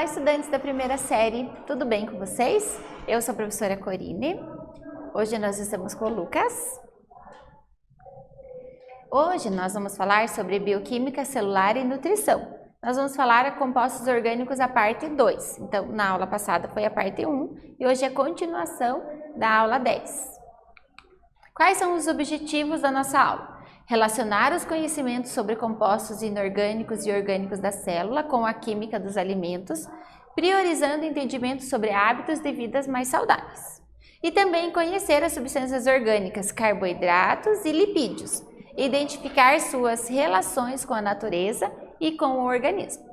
Olá, estudantes da primeira série, tudo bem com vocês? Eu sou a professora Corine. Hoje nós estamos com o Lucas. Hoje nós vamos falar sobre bioquímica celular e nutrição. Nós vamos falar a compostos orgânicos a parte 2. Então, na aula passada foi a parte 1 e hoje é a continuação da aula 10. Quais são os objetivos da nossa aula? Relacionar os conhecimentos sobre compostos inorgânicos e orgânicos da célula com a química dos alimentos, priorizando entendimentos sobre hábitos de vida mais saudáveis. E também conhecer as substâncias orgânicas, carboidratos e lipídios, identificar suas relações com a natureza e com o organismo.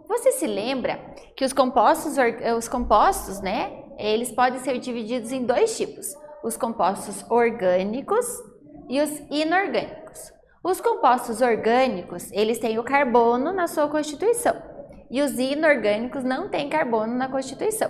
Você se lembra que os compostos, eles podem ser divididos em dois tipos, os compostos orgânicos e os inorgânicos. Os compostos orgânicos, eles têm o carbono na sua constituição e os inorgânicos não têm carbono na constituição.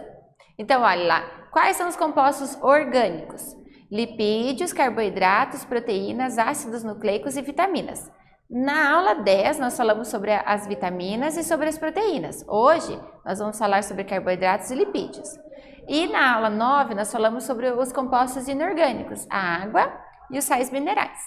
Então, olha lá, quais são os compostos orgânicos? Lipídios, carboidratos, proteínas, ácidos nucleicos e vitaminas. Na aula 10, nós falamos sobre as vitaminas e sobre as proteínas. Hoje, nós vamos falar sobre carboidratos e lipídios. E na aula 9, nós falamos sobre os compostos inorgânicos, a água e os sais minerais.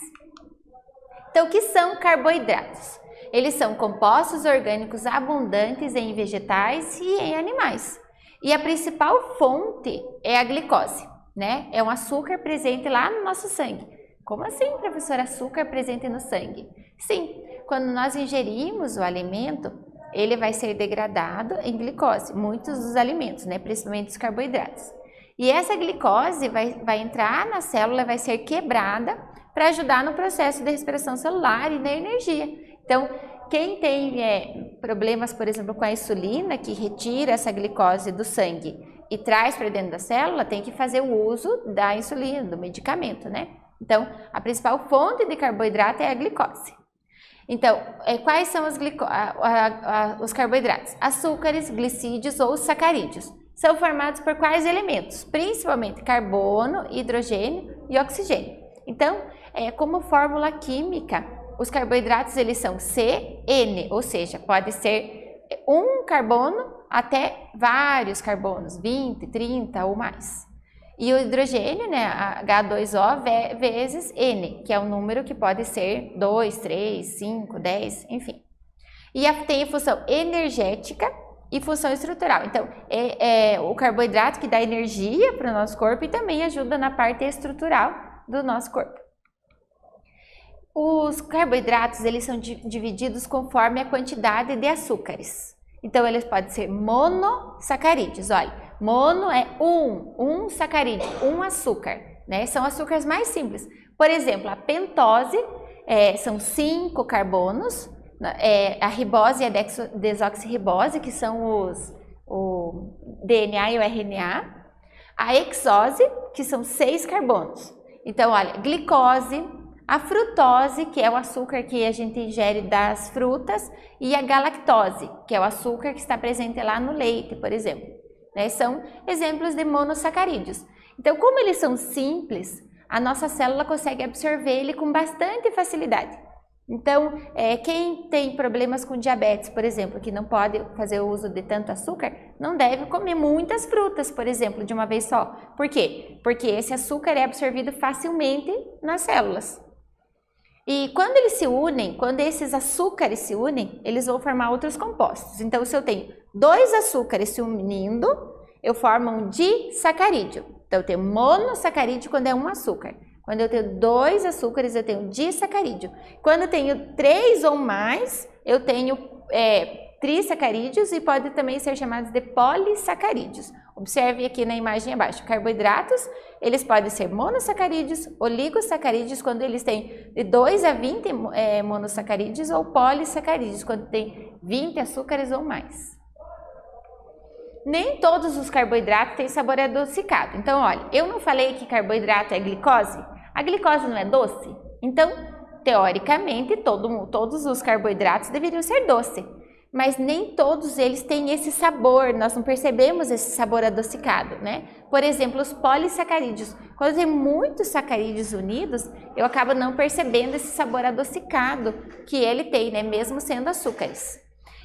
Então, o que são carboidratos? Eles são compostos orgânicos abundantes em vegetais e em animais. E a principal fonte é a glicose, né? É um açúcar presente lá no nosso sangue. Como assim, professora, açúcar presente no sangue? Sim, quando nós ingerimos o alimento, ele vai ser degradado em glicose, muitos dos alimentos, né? Principalmente os carboidratos. E essa glicose vai entrar na célula, vai ser quebrada para ajudar no processo de respiração celular e da energia. Então, quem tem problemas, por exemplo, com a insulina, que retira essa glicose do sangue e traz para dentro da célula, tem que fazer o uso da insulina, do medicamento, né? Então, a principal fonte de carboidrato é a glicose. Então, quais são os carboidratos? Açúcares, glicídios ou sacarídeos. São formados por quais elementos? Principalmente carbono, hidrogênio e oxigênio. Então, como fórmula química, os carboidratos eles são CN, ou seja, pode ser um carbono até vários carbonos, 20, 30 ou mais. E o hidrogênio, né, H2O vezes N, que é um número que pode ser 2, 3, 5, 10, enfim. E tem a função energética e função estrutural. Então, o carboidrato que dá energia para o nosso corpo e também ajuda na parte estrutural do nosso corpo. Os carboidratos, eles são divididos conforme a quantidade de açúcares. Então, eles podem ser monossacarídeos. Olha, mono é um sacarídeo, um açúcar, né? São açúcares mais simples. Por exemplo, a pentose são 5 carbonos, a ribose e a desoxirribose, que são o DNA e o RNA, a hexose, que são 6 carbonos. Então, olha, glicose, a frutose, que é o açúcar que a gente ingere das frutas, e a galactose, que é o açúcar que está presente lá no leite, por exemplo. Né? São exemplos de monossacarídeos. Então, como eles são simples, a nossa célula consegue absorver ele com bastante facilidade. Então, quem tem problemas com diabetes, por exemplo, que não pode fazer o uso de tanto açúcar, não deve comer muitas frutas, por exemplo, de uma vez só. Por quê? Porque esse açúcar é absorvido facilmente nas células. E quando eles se unem, quando esses açúcares se unem, eles vão formar outros compostos. Então, se eu tenho 2 açúcares se unindo, eu formo um disacarídeo. Então, eu tenho monossacarídeo quando é um açúcar. Quando eu tenho 2 açúcares, eu tenho disacarídeo. Quando eu tenho 3 ou mais, eu tenho trissacarídeos e pode também ser chamados de polissacarídeos. Observe aqui na imagem abaixo. Carboidratos, eles podem ser monossacarídeos, oligosacarídeos, quando eles têm de 2 a 20 monossacarídeos, ou polissacarídeos, quando tem 20 açúcares ou mais. Nem todos os carboidratos têm sabor adocicado. Então, olha, eu não falei que carboidrato é glicose? A glicose não é doce? Então, teoricamente, todos os carboidratos deveriam ser doces. Mas nem todos eles têm esse sabor, nós não percebemos esse sabor adocicado, né? Por exemplo, os polissacarídeos. Quando tem muitos sacarídeos unidos, eu acabo não percebendo esse sabor adocicado que ele tem, né? Mesmo sendo açúcares.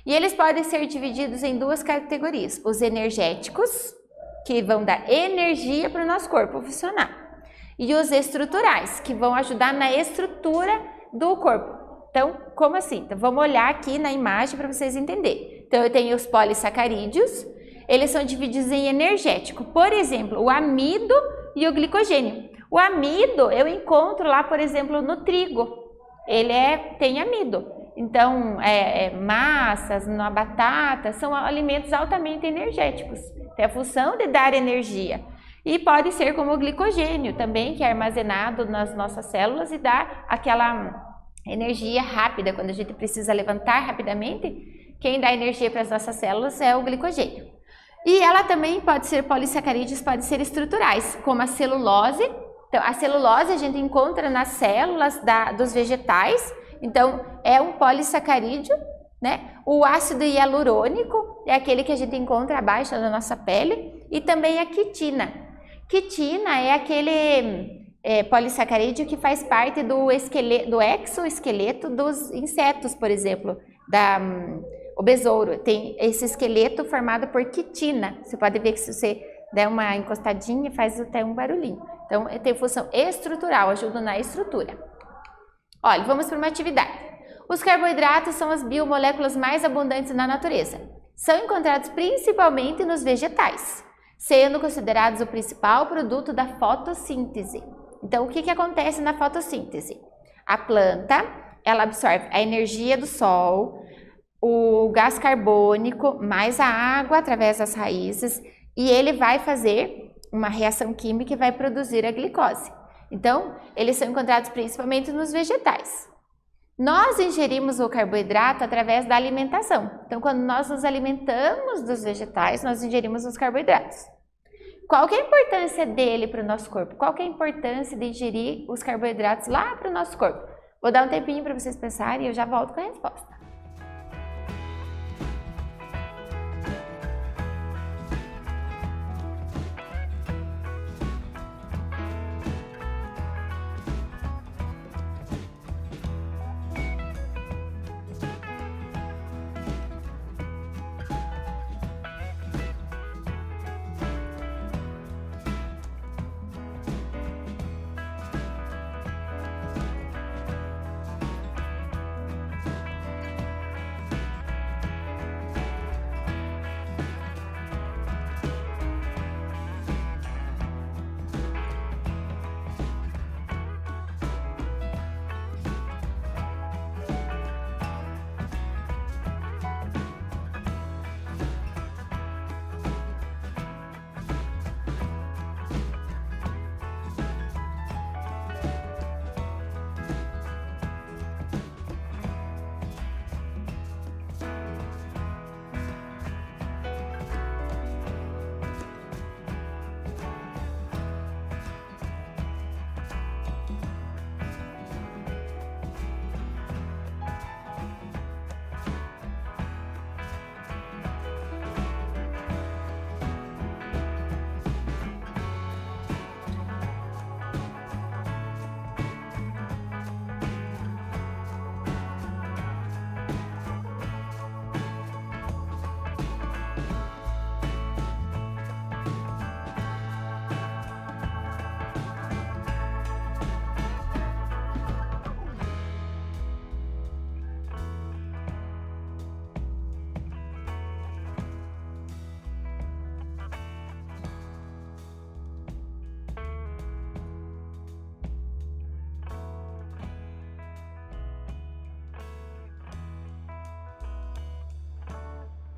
E eles podem ser divididos em duas categorias: os energéticos, que vão dar energia para o nosso corpo funcionar, e os estruturais, que vão ajudar na estrutura do corpo. Então, como assim? Então, vamos olhar aqui na imagem para vocês entenderem. Então, eu tenho os polissacarídeos, eles são divididos em energético. Por exemplo, o amido e o glicogênio. O amido eu encontro lá, por exemplo, no trigo. Ele tem amido. Então, massas, na batata, são alimentos altamente energéticos. Tem a função de dar energia. E pode ser como o glicogênio também, que é armazenado nas nossas células e dá aquela energia rápida. Quando a gente precisa levantar rapidamente, quem dá energia para as nossas células é o glicogênio. E ela também pode ser polissacarídeos, pode ser estruturais, como a celulose. Então, a celulose a gente encontra nas células dos vegetais, então é um polissacarídeo, né? O ácido hialurônico é aquele que a gente encontra abaixo da nossa pele, e também a quitina. Quitina é aquele polissacarídeo que faz parte do exoesqueleto dos insetos, por exemplo, o besouro. Tem esse esqueleto formado por quitina. Você pode ver que se você der uma encostadinha, faz até um barulhinho. Então, tem função estrutural, ajuda na estrutura. Olha, vamos para uma atividade. Os carboidratos são as biomoléculas mais abundantes na natureza. São encontrados principalmente nos vegetais, sendo considerados o principal produto da fotossíntese. Então, o que acontece na fotossíntese? A planta, ela absorve a energia do sol, o gás carbônico, mais a água através das raízes, e ele vai fazer uma reação química e vai produzir a glicose. Então, eles são encontrados principalmente nos vegetais. Nós ingerimos o carboidrato através da alimentação. Então, quando nós nos alimentamos dos vegetais, nós ingerimos os carboidratos. Qual que é a importância dele para o nosso corpo? Qual que é a importância de ingerir os carboidratos lá para o nosso corpo? Vou dar um tempinho para vocês pensarem e eu já volto com a resposta.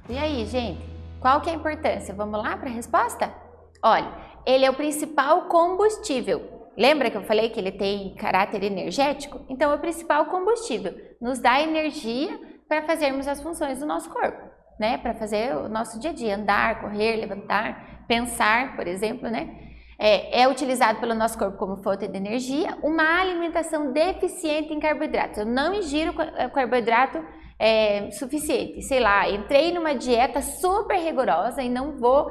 E aí, gente, qual que é a importância? Vamos lá para a resposta? Olha, ele é o principal combustível. Lembra que eu falei que ele tem caráter energético? Então, é o principal combustível. Nos dá energia para fazermos as funções do nosso corpo, né? Para fazer o nosso dia a dia, andar, correr, levantar, pensar, por exemplo, né? É utilizado pelo nosso corpo como fonte de energia. Uma alimentação deficiente em carboidratos. Eu não ingiro carboidrato suficiente. Sei lá, entrei numa dieta super rigorosa e não vou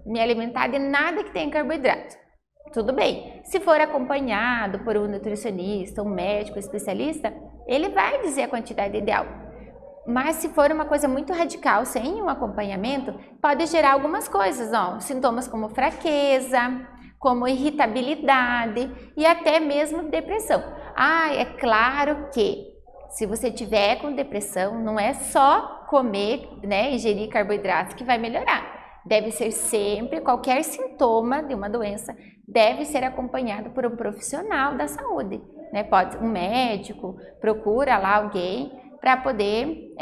me alimentar de nada que tenha carboidrato. Tudo bem. Se for acompanhado por um nutricionista, um médico especialista, ele vai dizer a quantidade ideal. Mas se for uma coisa muito radical, sem um acompanhamento, pode gerar algumas coisas, ó, sintomas como fraqueza, como irritabilidade e até mesmo depressão. Ah, é claro que se você tiver com depressão, não é só comer, né, ingerir carboidratos que vai melhorar. Deve ser sempre, qualquer sintoma de uma doença deve ser acompanhado por um profissional da saúde, né? Pode um médico, procura lá alguém para poder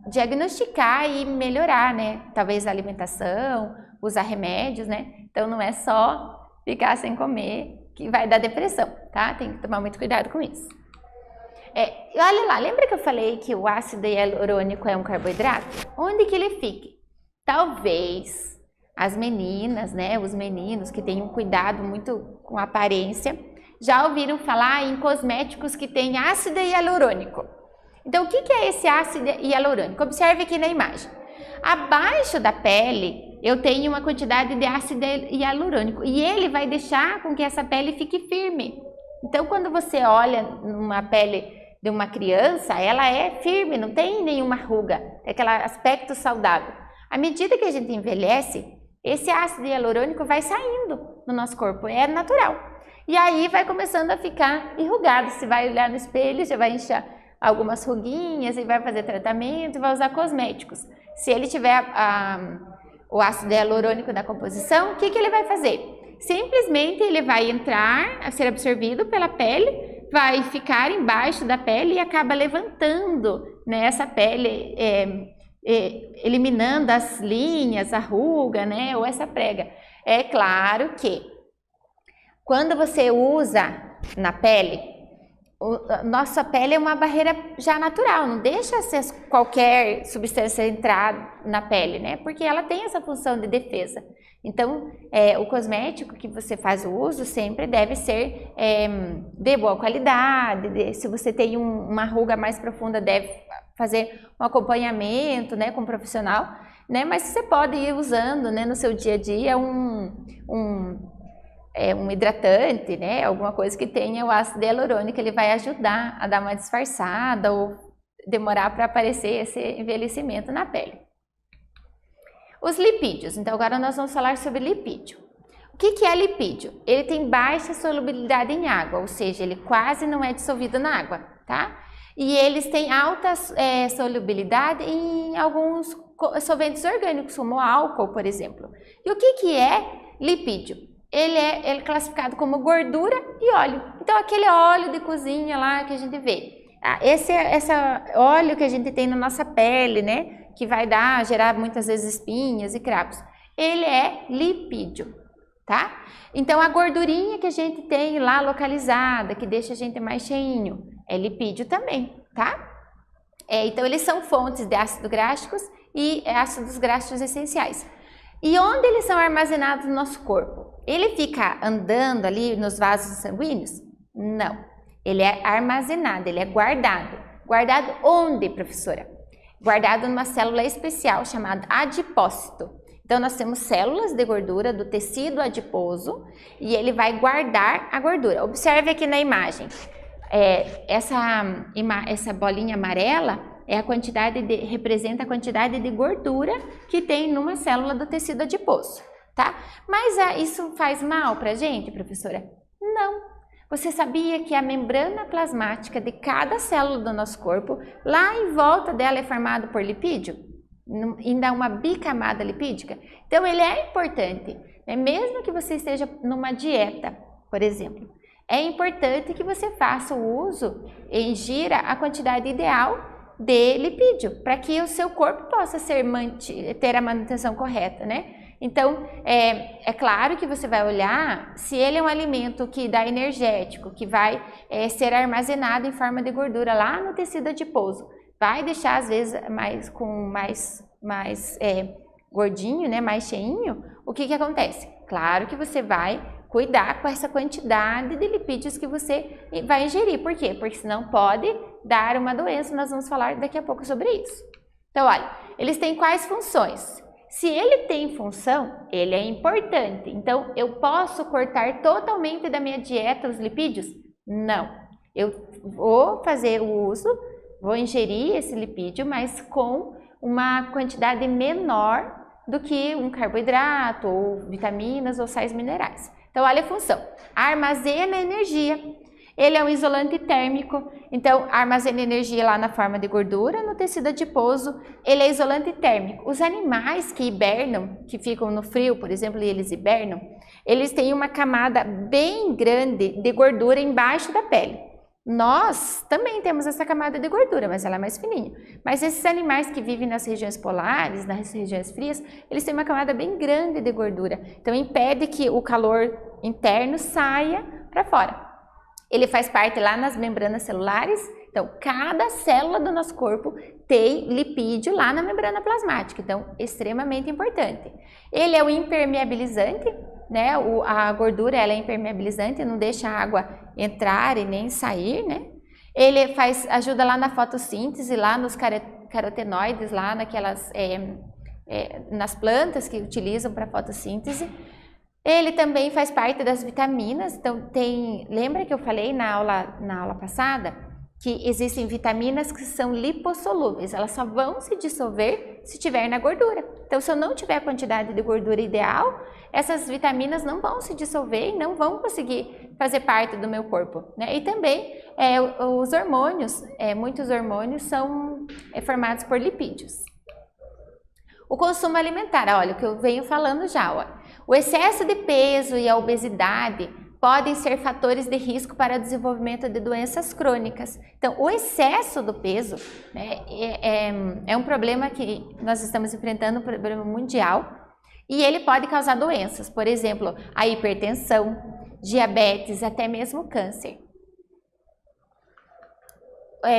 diagnosticar e melhorar, né? Talvez a alimentação, usar remédios, né? Então não é só ficar sem comer que vai dar depressão, tá? Tem que tomar muito cuidado com isso. Olha lá, lembra que eu falei que o ácido hialurônico é um carboidrato? Onde que ele fica? Talvez as meninas, né, os meninos que têm um cuidado muito com a aparência, já ouviram falar em cosméticos que têm ácido hialurônico. Então, o que é esse ácido hialurônico? Observe aqui na imagem. Abaixo da pele, eu tenho uma quantidade de ácido hialurônico e ele vai deixar com que essa pele fique firme. Então, quando você olha numa pele de uma criança, ela é firme, não tem nenhuma ruga, é aquele aspecto saudável. À medida que a gente envelhece, esse ácido hialurônico vai saindo no nosso corpo, é natural. E aí vai começando a ficar enrugado. Você vai olhar no espelho, já vai inchar algumas ruguinhas e vai fazer tratamento e vai usar cosméticos. Se ele tiver o ácido hialurônico na composição, o que ele vai fazer? Simplesmente ele vai entrar, a ser absorvido pela pele, vai ficar embaixo da pele e acaba levantando, né, essa pele, eliminando as linhas, a ruga, né, ou essa prega. É claro que quando você usa na pele, nossa pele é uma barreira já natural, não deixa qualquer substância entrar na pele, né? Porque ela tem essa função de defesa. Então, o cosmético que você faz o uso sempre deve ser de boa qualidade. Se você tem uma ruga mais profunda, deve fazer um acompanhamento, né, com um profissional, né? Mas você pode ir usando, né, no seu dia a dia um hidratante, né? Alguma coisa que tenha o ácido hialurônico, ele vai ajudar a dar uma disfarçada ou demorar para aparecer esse envelhecimento na pele. Os lipídios. Então agora nós vamos falar sobre lipídio. O que é lipídio? Ele tem baixa solubilidade em água, ou seja, ele quase não é dissolvido na água, tá? E eles têm alta solubilidade em alguns solventes orgânicos, como álcool, por exemplo. E o que é lipídio? Ele é classificado como gordura e óleo. Então, aquele óleo de cozinha lá que a gente vê. Esse óleo que a gente tem na nossa pele, né? Que vai gerar muitas vezes espinhas e cravos. Ele é lipídio, tá? Então, a gordurinha que a gente tem lá localizada, que deixa a gente mais cheinho, é lipídio também, tá? Então, eles são fontes de ácidos graxos e ácidos graxos essenciais. E onde eles são armazenados no nosso corpo? Ele fica andando ali nos vasos sanguíneos? Não. Ele é armazenado, ele é guardado. Guardado onde, professora? Guardado numa célula especial chamada adipócito. Então, nós temos células de gordura do tecido adiposo e ele vai guardar a gordura. Observe aqui na imagem. Essa bolinha amarela representa a quantidade de gordura que tem numa célula do tecido adiposo, tá? Mas isso faz mal pra gente, professora? Não. Você sabia que a membrana plasmática de cada célula do nosso corpo, lá em volta dela é formada por lipídio? Ainda uma bicamada lipídica? Então, ele é importante, né? Mesmo que você esteja numa dieta, por exemplo, é importante que você faça o uso, ingira a quantidade ideal de lipídio, para que o seu corpo possa ter a manutenção correta, né? Então, é claro que você vai olhar se ele é um alimento que dá energético, que vai ser armazenado em forma de gordura lá no tecido adiposo. Vai deixar, às vezes, mais gordinho, né? Mais cheinho. O que acontece? Claro que você vai cuidar com essa quantidade de lipídios que você vai ingerir. Por quê? Porque senão pode dar uma doença, nós vamos falar daqui a pouco sobre isso. Então, olha, eles têm quais funções? Se ele tem função, ele é importante. Então, eu posso cortar totalmente da minha dieta os lipídios? Não. Eu vou fazer o uso vou ingerir esse lipídio, mas com uma quantidade menor do que um carboidrato, ou vitaminas, ou sais minerais. Então, olha a função. Armazena energia. Ele é um isolante térmico, então armazena energia lá na forma de gordura no tecido adiposo. Ele é isolante térmico. Os animais que hibernam, que ficam no frio, por exemplo, e eles hibernam, eles têm uma camada bem grande de gordura embaixo da pele. Nós também temos essa camada de gordura, mas ela é mais fininha. Mas esses animais que vivem nas regiões polares, nas regiões frias, eles têm uma camada bem grande de gordura. Então impede que o calor interno saia para fora. Ele faz parte lá nas membranas celulares. Então, cada célula do nosso corpo tem lipídio lá na membrana plasmática. Então, extremamente importante. Ele é o impermeabilizante, né? A gordura ela é impermeabilizante, não deixa a água entrar e nem sair, né? Ele ajuda lá na fotossíntese, lá nos carotenoides, lá nas plantas que utilizam para fotossíntese. Ele também faz parte das vitaminas, então lembra que eu falei na aula passada que existem vitaminas que são lipossolúveis, elas só vão se dissolver se tiver na gordura. Então, se eu não tiver a quantidade de gordura ideal, essas vitaminas não vão se dissolver e não vão conseguir fazer parte do meu corpo, né? E também os hormônios, muitos hormônios são formados por lipídios. O consumo alimentar, olha, o que eu venho falando já, ó. O excesso de peso e a obesidade podem ser fatores de risco para o desenvolvimento de doenças crônicas. Então, o excesso do peso, né, é um problema que nós estamos enfrentando, um problema mundial, e ele pode causar doenças, por exemplo, a hipertensão, diabetes, até mesmo câncer.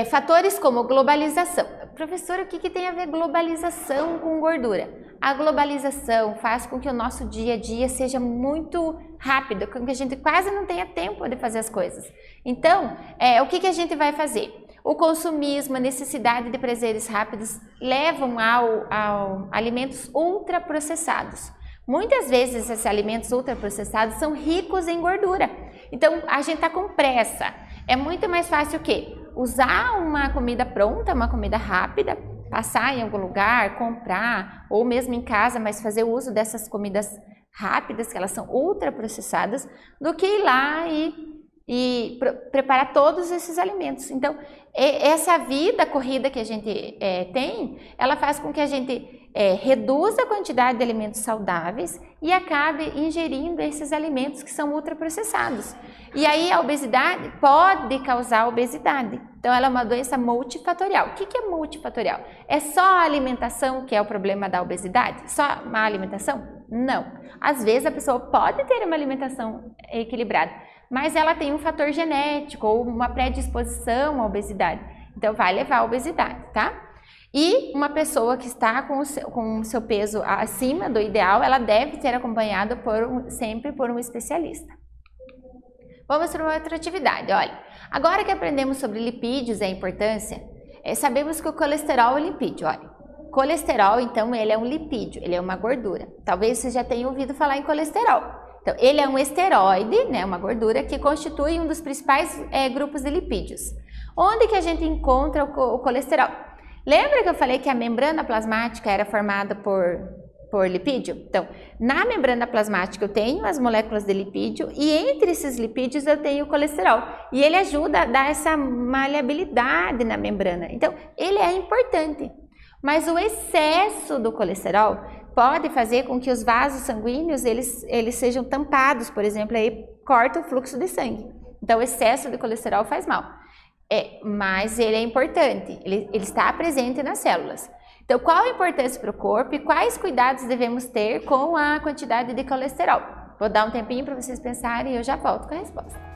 Fatores como globalização. Professora, o que tem a ver globalização com gordura? A globalização faz com que o nosso dia a dia seja muito rápido, com que a gente quase não tenha tempo de fazer as coisas. Então, o que a gente vai fazer? O consumismo, a necessidade de prazeres rápidos levam a alimentos ultraprocessados. Muitas vezes esses alimentos ultraprocessados são ricos em gordura. Então, a gente está com pressa. É muito mais fácil o quê? Usar uma comida pronta, uma comida rápida, passar em algum lugar, comprar, ou mesmo em casa, mas fazer uso dessas comidas rápidas, que elas são ultraprocessadas, do que ir lá e preparar todos esses alimentos. Então, essa vida corrida que a gente tem, ela faz com que a gente reduza a quantidade de alimentos saudáveis e acabe ingerindo esses alimentos que são ultraprocessados. E aí a obesidade pode causar obesidade. Então ela é uma doença multifatorial. O que é multifatorial? É só a alimentação que é o problema da obesidade? Só má alimentação? Não. Às vezes a pessoa pode ter uma alimentação equilibrada, mas ela tem um fator genético ou uma predisposição à obesidade. Então vai levar à obesidade, tá? E uma pessoa que está com o seu peso acima do ideal, ela deve ser acompanhada sempre por um especialista. Vamos para uma outra atividade, olha. Agora que aprendemos sobre lipídios e a importância, sabemos que o colesterol é lipídio, olha. Colesterol, então, ele é um lipídio, ele é uma gordura. Talvez você já tenha ouvido falar em colesterol. Então, ele é um esteroide, né, uma gordura que constitui um dos principais grupos de lipídios. Onde que a gente encontra o colesterol? Lembra que eu falei que a membrana plasmática era formada por lipídio? Então, na membrana plasmática eu tenho as moléculas de lipídio e entre esses lipídios eu tenho o colesterol. E ele ajuda a dar essa maleabilidade na membrana. Então, ele é importante. Mas o excesso do colesterol pode fazer com que os vasos sanguíneos eles sejam tampados, por exemplo, aí corta o fluxo de sangue. Então, o excesso de colesterol faz mal. Mas ele é importante, ele está presente nas células. Então, qual a importância para o corpo e quais cuidados devemos ter com a quantidade de colesterol? Vou dar um tempinho para vocês pensarem e eu já volto com a resposta.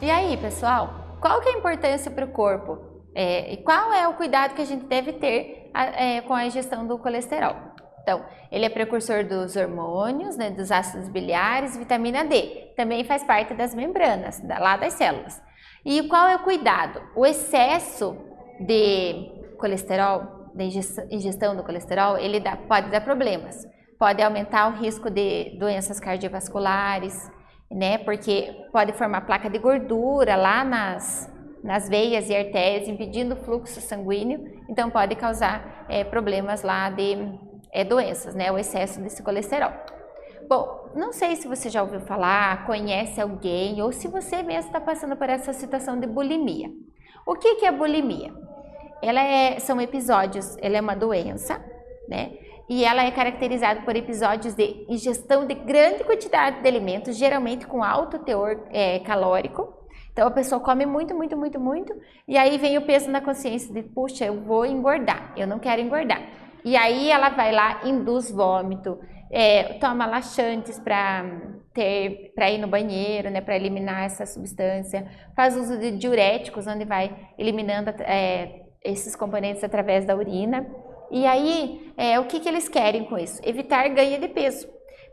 E aí, pessoal, qual que é a importância para o corpo? E qual é o cuidado que a gente deve ter com a ingestão do colesterol? Então, ele é precursor dos hormônios, né, dos ácidos biliares, vitamina D. Também faz parte das membranas, lá das células. E qual é o cuidado? O excesso de colesterol, da ingestão do colesterol, ele pode dar problemas. Pode aumentar o risco de doenças cardiovasculares, né? Porque pode formar placa de gordura lá nas veias e artérias, impedindo o fluxo sanguíneo. Então, pode causar problemas lá de doenças, né? O excesso desse colesterol. Bom, não sei se você já ouviu falar, conhece alguém ou se você mesmo está passando por essa situação de bulimia. O que é bulimia? São episódios, ela é uma doença, né? E ela é caracterizada por episódios de ingestão de grande quantidade de alimentos, geralmente com alto teor calórico. Então a pessoa come muito, muito, muito, muito, e aí vem o peso na consciência de, puxa, eu vou engordar, eu não quero engordar. E aí ela vai lá, induz vômito, toma laxantes para ir no banheiro, né, para eliminar essa substância, faz uso de diuréticos, onde vai eliminando esses componentes através da urina. E aí, o que eles querem com isso? Evitar ganho de peso.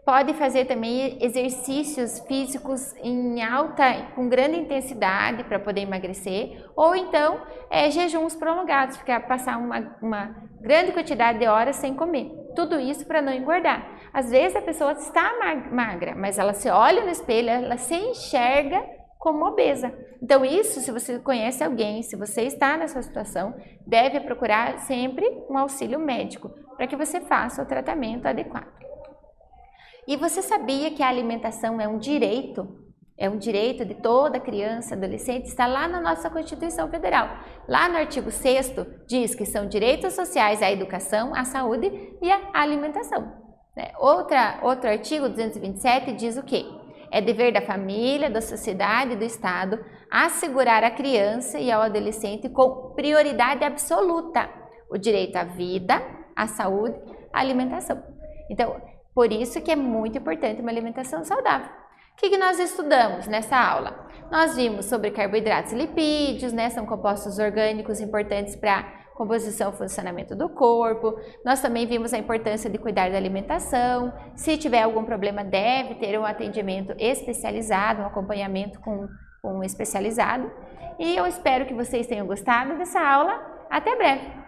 Pode fazer também exercícios físicos com grande intensidade para poder emagrecer, ou então jejuns prolongados, passar uma grande quantidade de horas sem comer. Tudo isso para não engordar. Às vezes a pessoa está magra, mas ela se olha no espelho, ela se enxerga como obesa. Então isso, se você conhece alguém, se você está nessa situação, deve procurar sempre um auxílio médico para que você faça o tratamento adequado. E você sabia que a alimentação é um direito de toda criança, adolescente, está lá na nossa Constituição Federal. Lá no artigo 6º diz que são direitos sociais a educação, a saúde e a alimentação. Outro artigo, 227, diz o quê? É dever da família, da sociedade e do Estado assegurar à criança e ao adolescente com prioridade absoluta o direito à vida, à saúde, à alimentação. Então, por isso que é muito importante uma alimentação saudável. O que nós estudamos nessa aula? Nós vimos sobre carboidratos e lipídios, né? São compostos orgânicos importantes para a composição e funcionamento do corpo. Nós também vimos a importância de cuidar da alimentação. Se tiver algum problema, deve ter um atendimento especializado, um acompanhamento com um especializado. E eu espero que vocês tenham gostado dessa aula. Até breve!